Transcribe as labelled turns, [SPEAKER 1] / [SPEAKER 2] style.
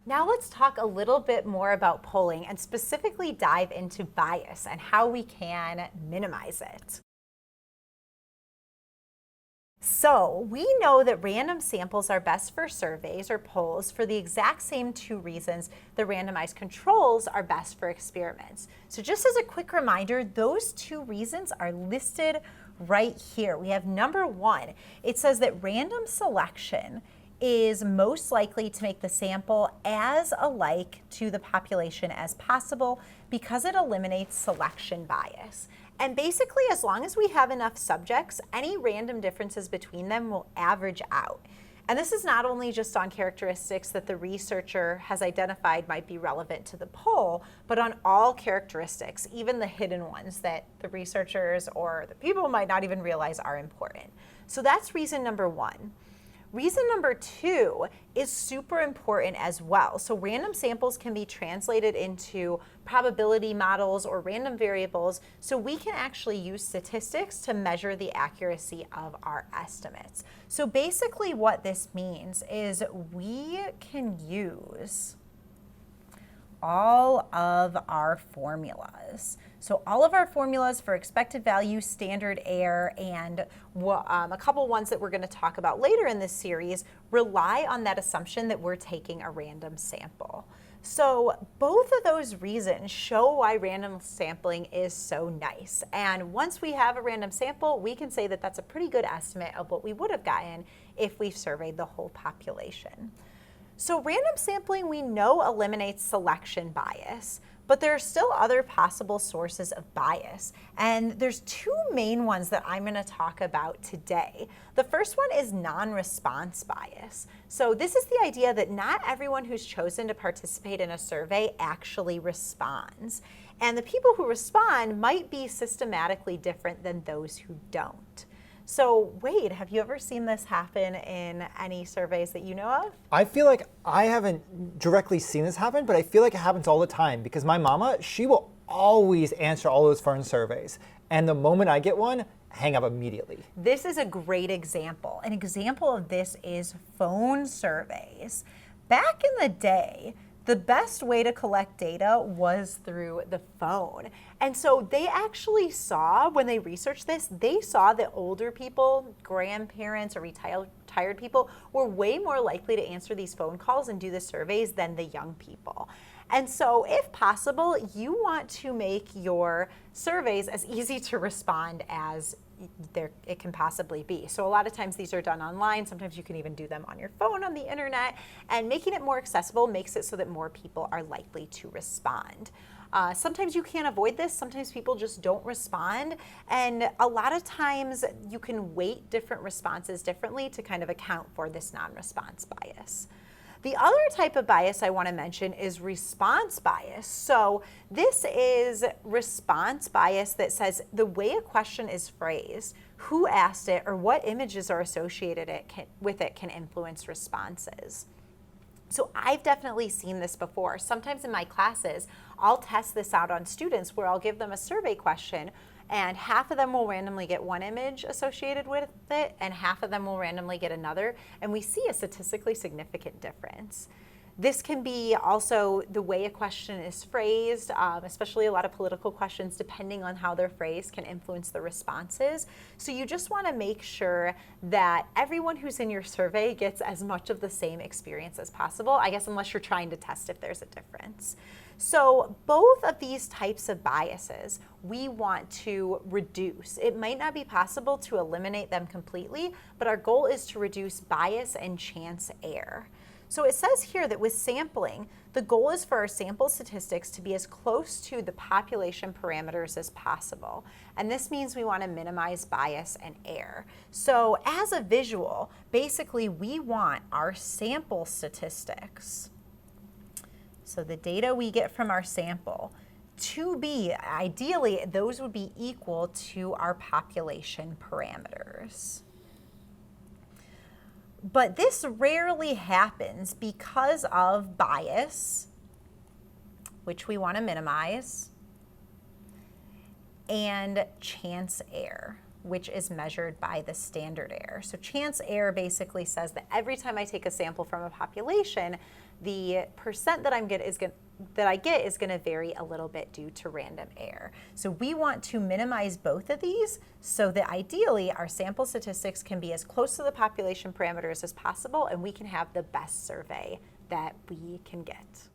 [SPEAKER 1] Now let's talk a little bit more about polling and specifically dive into bias and how we can minimize it. So we know that random samples are best for surveys or polls for the exact same two reasons the randomized controls are best for experiments. So just as a quick reminder, those two reasons are listed right here. We have number one, it says that random selection is most likely to make the sample as alike to the population as possible because it eliminates selection bias. And basically, as long as we have enough subjects, any random differences between them will average out. And this is not only just on characteristics that the researcher has identified might be relevant to the poll, but on all characteristics, even the hidden ones that the researchers or the people might not even realize are important. So that's reason number one. Reason number two is super important as well. So random samples can be translated into probability models or random variables, so we can actually use statistics to measure the accuracy of our estimates. So basically what this means is we can use all of our formulas. So all of our formulas for expected value, standard error, and a couple ones that we're going to talk about later in this series rely on that assumption that we're taking a random sample. So both of those reasons show why random sampling is so nice. And once we have a random sample, we can say that that's a pretty good estimate of what we would have gotten if we surveyed the whole population. So random sampling we know eliminates selection bias, but there are still other possible sources of bias. And there's two main ones that I'm going to talk about today. The first one is non-response bias. So this is the idea that not everyone who's chosen to participate in a survey actually responds. And the people who respond might be systematically different than those who don't. So Wade, have you ever seen this happen in any surveys that you know of?
[SPEAKER 2] I feel like I haven't directly seen this happen, but I feel like it happens all the time because my mama, she will always answer all those phone surveys. And the moment I get one, hang up immediately.
[SPEAKER 1] This is a great example. An example of this is phone surveys. Back in the day, the best way to collect data was through the phone. And so they actually saw, when they researched this, they saw that older people, grandparents or retired people were way more likely to answer these phone calls and do the surveys than the young people. And so if possible, you want to make your surveys as easy to respond as it can possibly be. So a lot of times these are done online. Sometimes you can even do them on your phone on the internet, and making it more accessible makes it so that more people are likely to respond. Sometimes you can't avoid this. Sometimes people just don't respond. And a lot of times you can weight different responses differently to kind of account for this non-response bias. The other type of bias I want to mention is response bias. So this is response bias that says the way a question is phrased, who asked it, or what images are associated with it can influence responses. So I've definitely seen this before. Sometimes in my classes, I'll test this out on students where I'll give them a survey question, and half of them will randomly get one image associated with it, and half of them will randomly get another, and we see a statistically significant difference. This can be also the way a question is phrased, especially a lot of political questions, depending on how they're phrased, can influence the responses. So you just want to make sure that everyone who's in your survey gets as much of the same experience as possible, I guess unless you're trying to test if there's a difference. So both of these types of biases we want to reduce. It might not be possible to eliminate them completely, but our goal is to reduce bias and chance error. So it says here that with sampling, the goal is for our sample statistics to be as close to the population parameters as possible. And this means we want to minimize bias and error. So as a visual, basically we want our sample statistics, so the data we get from our sample, to be, ideally, those would be equal to our population parameters. But this rarely happens because of bias, which we want to minimize, and chance error, which is measured by the standard error. So chance error basically says that every time I take a sample from a population, the percent that I get is going to vary a little bit due to random error. So we want to minimize both of these so that ideally our sample statistics can be as close to the population parameters as possible, and we can have the best survey that we can get.